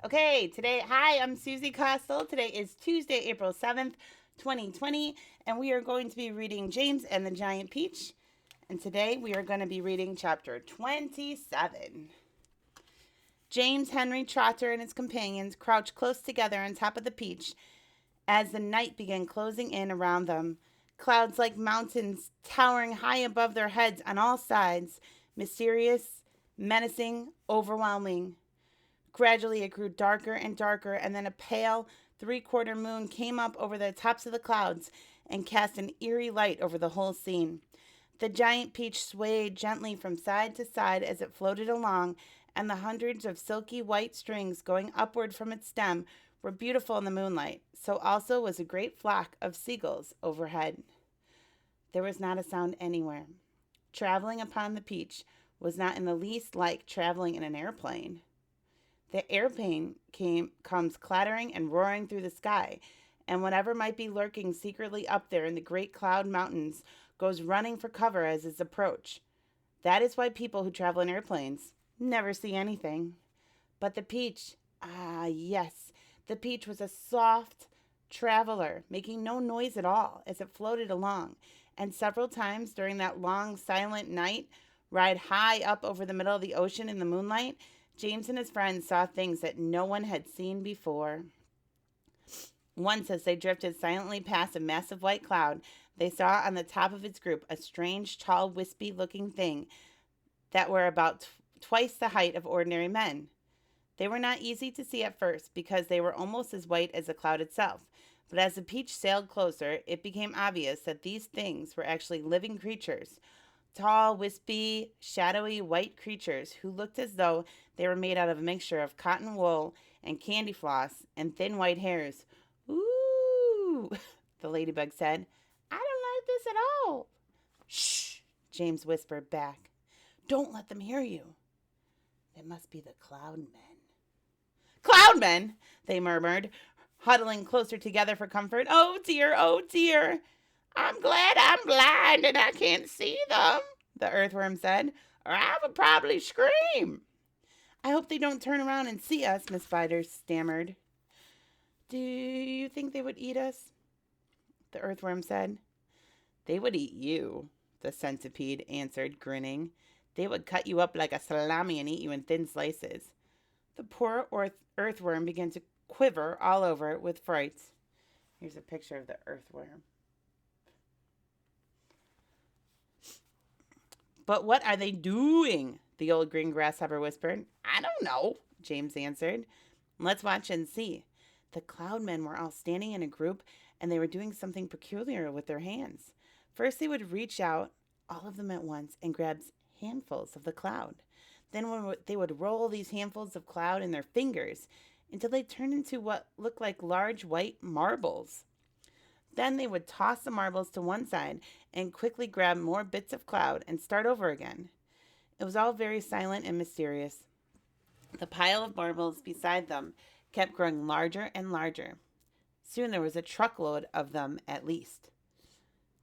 Okay, hi, I'm Susie Costel. Today is Tuesday, April 7th, 2020, and we are going to be reading James and the Giant Peach. And today we are going to be reading chapter 27. James Henry Trotter and his companions crouched close together on top of the peach as the night began closing in around them. Clouds like mountains towering high above their heads on all sides, mysterious, menacing, overwhelming. Gradually, it grew darker and darker, and then a pale, three-quarter moon came up over the tops of the clouds and cast an eerie light over the whole scene. The giant peach swayed gently from side to side as it floated along, and the hundreds of silky white strings going upward from its stem were beautiful in the moonlight. So also was a great flock of seagulls overhead. There was not a sound anywhere. Traveling upon the peach was not in the least like traveling in an airplane. The airplane comes clattering and roaring through the sky, and whatever might be lurking secretly up there in the great cloud mountains goes running for cover as its approach. That is why people who travel in airplanes never see anything. But the peach, yes, the peach was a soft traveler, making no noise at all as it floated along, and several times during that long, silent night ride high up over the middle of the ocean in the moonlight, James and his friends saw things that no one had seen before. Once, as they drifted silently past a massive white cloud, they saw on the top of its group a strange, tall, wispy looking thing that were about twice the height of ordinary men. They were not easy to see at first because they were almost as white as the cloud itself. But as the peach sailed closer, it became obvious that these things were actually living creatures. Tall, wispy, shadowy white creatures who looked as though they were made out of a mixture of cotton wool and candy floss and thin white hairs. Ooh, the ladybug said. I don't like this at all. Shh, James whispered back. Don't let them hear you. They must be the cloud men. Cloud men, they murmured, huddling closer together for comfort. Oh dear, oh dear. I'm glad I'm blind and I can't see them, the earthworm said, or I would probably scream. I hope they don't turn around and see us, Miss Spider stammered. Do you think they would eat us? The earthworm said. They would eat you, the centipede answered, grinning. They would cut you up like a salami and eat you in thin slices. The poor earthworm began to quiver all over with fright. Here's a picture of the earthworm. But what are they doing? The old green grasshopper whispered. I don't know, James answered. Let's watch and see. The cloud men were all standing in a group, and they were doing something peculiar with their hands. First, they would reach out, all of them at once, and grab handfuls of the cloud. Then they would roll these handfuls of cloud in their fingers until they turned into what looked like large white marbles. Then they would toss the marbles to one side and quickly grab more bits of cloud and start over again. It was all very silent and mysterious. The pile of marbles beside them kept growing larger and larger. Soon there was a truckload of them at least.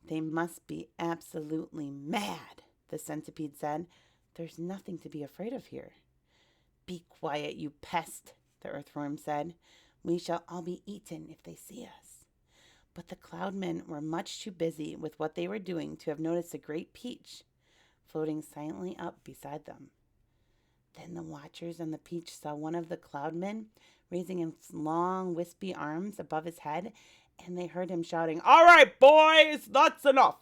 They must be absolutely mad, the centipede said. There's nothing to be afraid of here. Be quiet, you pest, the earthworm said. We shall all be eaten if they see us. But the cloud men were much too busy with what they were doing to have noticed a great peach floating silently up beside them. Then the watchers on the peach saw one of the cloud men raising his long, wispy arms above his head, and they heard him shouting, All right, boys, that's enough.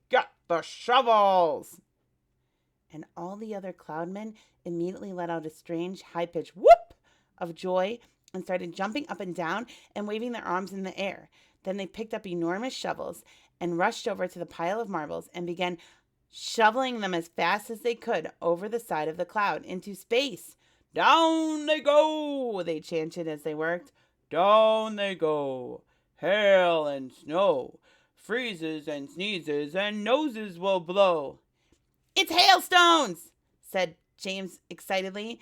Get the shovels. And all the other cloud men immediately let out a strange, high-pitched whoop of joy and started jumping up and down and waving their arms in the air. Then they picked up enormous shovels and rushed over to the pile of marbles and began shoveling them as fast as they could over the side of the cloud into space. Down they go, they chanted as they worked. Down they go. Hail and snow, freezes and sneezes, and noses will blow. It's hailstones, said James excitedly.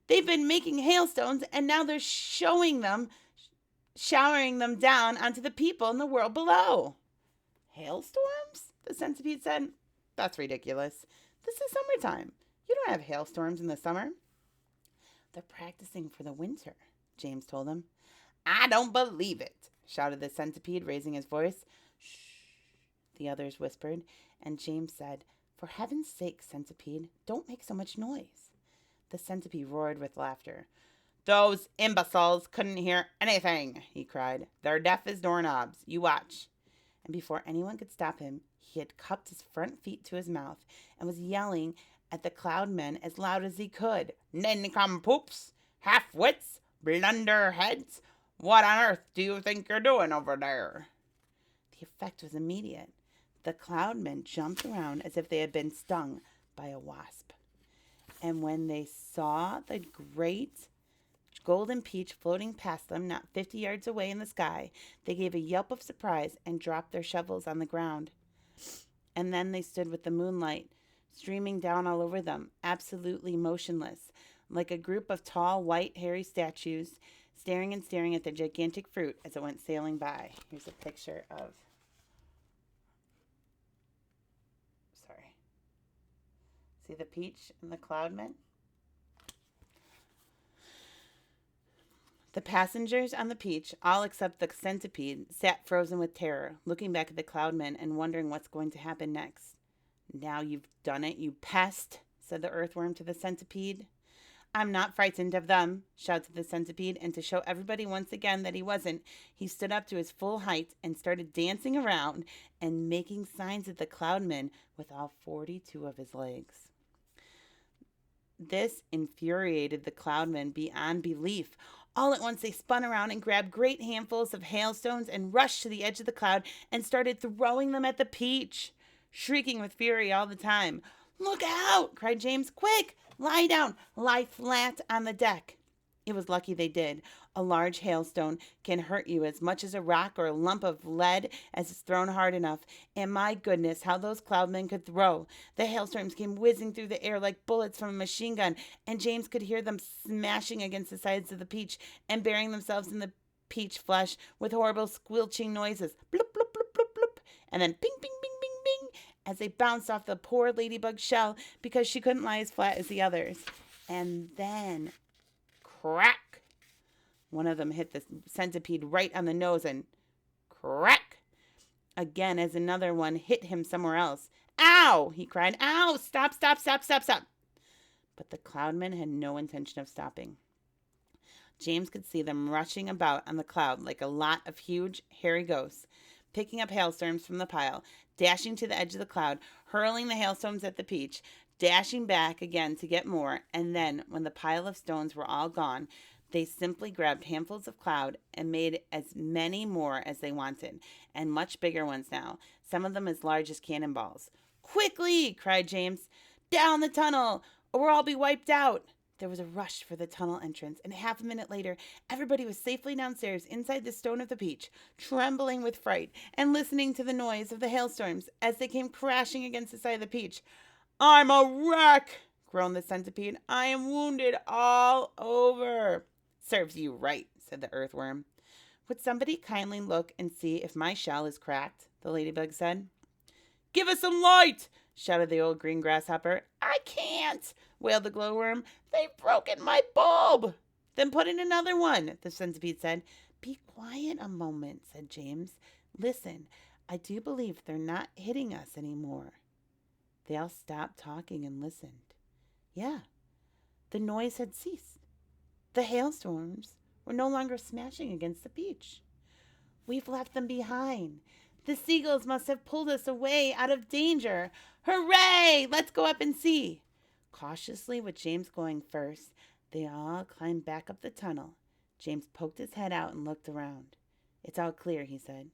They've been making hailstones, and now they're showering them down onto the people in the world below. Hailstorms? The centipede said. That's ridiculous. This is summertime. You don't have hailstorms in the summer. They're practicing for the winter, James told him. I don't believe it, shouted the centipede, raising his voice. Shh, the others whispered, and James said, For heaven's sake, centipede, don't make so much noise. The centipede roared with laughter. Those imbeciles couldn't hear anything, he cried. They're deaf as doorknobs. You watch. And before anyone could stop him, he had cupped his front feet to his mouth and was yelling at the cloudmen as loud as he could. Nincompoops, half-wits, blunderheads, what on earth do you think you're doing over there? The effect was immediate. The cloudmen jumped around as if they had been stung by a wasp. And when they saw the great golden peach floating past them not 50 yards away in the sky, they gave a yelp of surprise and dropped their shovels on the ground. And then they stood with the moonlight streaming down all over them, absolutely motionless, like a group of tall, white, hairy statues, staring and staring at the gigantic fruit as it went sailing by. Here's a picture of... See the peach and the cloudmen? The passengers on the peach, all except the centipede, sat frozen with terror, looking back at the cloudmen and wondering what's going to happen next. Now you've done it, you pest, said the earthworm to the centipede. I'm not frightened of them, shouted the centipede, and to show everybody once again that he wasn't, he stood up to his full height and started dancing around and making signs at the cloudmen with all 42 of his legs. This infuriated the cloudmen beyond belief. All at once they spun around and grabbed great handfuls of hailstones and rushed to the edge of the cloud and started throwing them at the peach, shrieking with fury all the time. Look out, cried James. Quick, lie down, lie flat on the deck. It was lucky they did. A large hailstone can hurt you as much as a rock or a lump of lead as it's thrown hard enough. And my goodness, how those cloudmen could throw. The hailstorms came whizzing through the air like bullets from a machine gun, and James could hear them smashing against the sides of the peach and burying themselves in the peach flesh with horrible squelching noises. Bloop, bloop, bloop, bloop, bloop. And then ping, ping, ping, ping, ping, as they bounced off the poor ladybug's shell because she couldn't lie as flat as the others. And then... crack! One of them hit the centipede right on the nose and crack! Again as another one hit him somewhere else. Ow! He cried. Ow! Stop, stop, stop, stop, stop! But the cloudmen had no intention of stopping. James could see them rushing about on the cloud like a lot of huge, hairy ghosts, picking up hailstones from the pile, dashing to the edge of the cloud, hurling the hailstones at the peach, dashing back again to get more, and then, when the pile of stones were all gone, they simply grabbed handfuls of cloud and made as many more as they wanted, and much bigger ones now, some of them as large as cannonballs. Quickly, cried James, down the tunnel, or we'll all be wiped out. There was a rush for the tunnel entrance, and half a minute later, everybody was safely downstairs inside the stone of the peach, trembling with fright and listening to the noise of the hailstorms as they came crashing against the side of the peach. I'm a wreck, groaned the centipede. I am wounded all over. Serves you right, said the earthworm. Would somebody kindly look and see if my shell is cracked? The ladybug said. Give us some light, shouted the old green grasshopper. I can't, wailed the glowworm. They've broken my bulb. Then put in another one, the centipede said. Be quiet a moment, said James. Listen, I do believe they're not hitting us anymore. They all stopped talking and listened. Yeah, the noise had ceased. The hailstorms were no longer smashing against the peach. We've left them behind. The seagulls must have pulled us away out of danger. Hooray! Let's go up and see. Cautiously, with James going first, they all climbed back up the tunnel. James poked his head out and looked around. It's all clear, he said.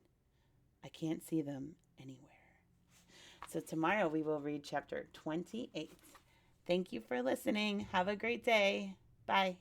I can't see them anywhere. So tomorrow we will read chapter 28. Thank you for listening. Have a great day. Bye.